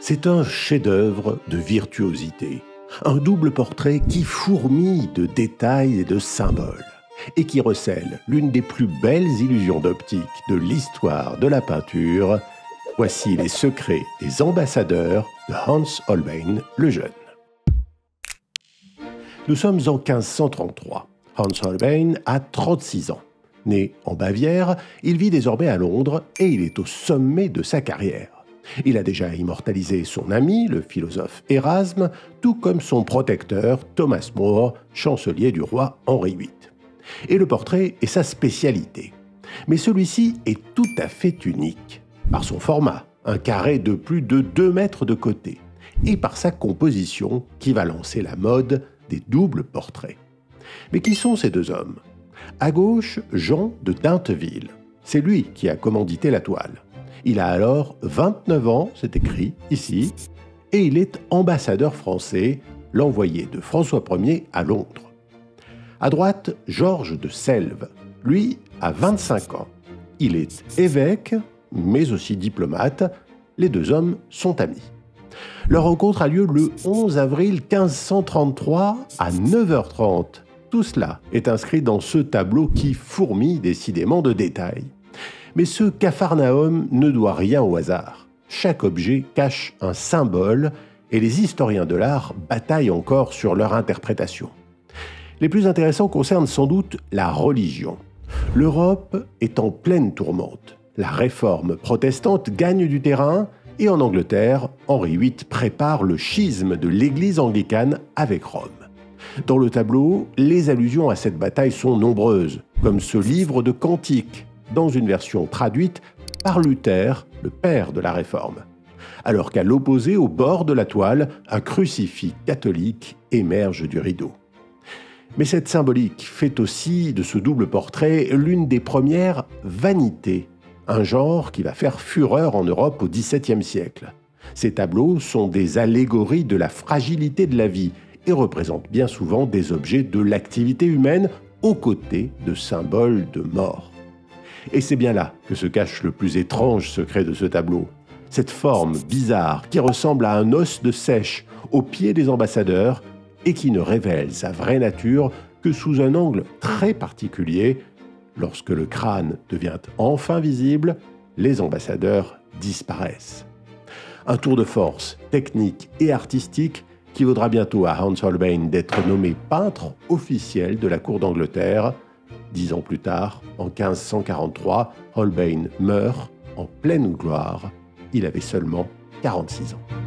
C'est un chef-d'œuvre de virtuosité, un double portrait qui fourmille de détails et de symboles, et qui recèle l'une des plus belles illusions d'optique de l'histoire de la peinture. Voici les secrets des ambassadeurs de Hans Holbein le Jeune. Nous sommes en 1533. Hans Holbein a 36 ans. Né en Bavière, il vit désormais à Londres et il est au sommet de sa carrière. Il a déjà immortalisé son ami, le philosophe Erasme, tout comme son protecteur Thomas More, chancelier du roi Henri VIII. Et le portrait est sa spécialité. Mais celui-ci est tout à fait unique, par son format, un carré de plus de 2 mètres de côté, et par sa composition qui va lancer la mode des doubles portraits. Mais qui sont ces deux hommes ? À gauche, Jean de Dinteville. C'est lui qui a commandité la toile. Il a alors 29 ans, c'est écrit ici, et il est ambassadeur français, l'envoyé de François Ier à Londres. À droite, Georges de Selve. Lui a 25 ans. Il est évêque, mais aussi diplomate. Les deux hommes sont amis. Leur rencontre a lieu le 11 avril 1533 à 9h30. Tout cela est inscrit dans ce tableau qui fourmille décidément de détails. Mais ce Capharnaüm ne doit rien au hasard. Chaque objet cache un symbole et les historiens de l'art bataillent encore sur leur interprétation. Les plus intéressants concernent sans doute la religion. L'Europe est en pleine tourmente. La réforme protestante gagne du terrain et en Angleterre, Henri VIII prépare le schisme de l'Église anglicane avec Rome. Dans le tableau, les allusions à cette bataille sont nombreuses, comme ce livre de cantiques, dans une version traduite par Luther, le père de la Réforme. Alors qu'à l'opposé, au bord de la toile, un crucifix catholique émerge du rideau. Mais cette symbolique fait aussi de ce double portrait l'une des premières vanités, un genre qui va faire fureur en Europe au XVIIe siècle. Ces tableaux sont des allégories de la fragilité de la vie et représentent bien souvent des objets de l'activité humaine aux côtés de symboles de mort. Et c'est bien là que se cache le plus étrange secret de ce tableau. Cette forme bizarre qui ressemble à un os de seiche au pied des ambassadeurs et qui ne révèle sa vraie nature que sous un angle très particulier. Lorsque le crâne devient enfin visible, les ambassadeurs disparaissent. Un tour de force technique et artistique qui vaudra bientôt à Hans Holbein d'être nommé peintre officiel de la cour d'Angleterre. 10 ans plus tard, en 1543, Holbein meurt en pleine gloire. Il avait seulement 46 ans.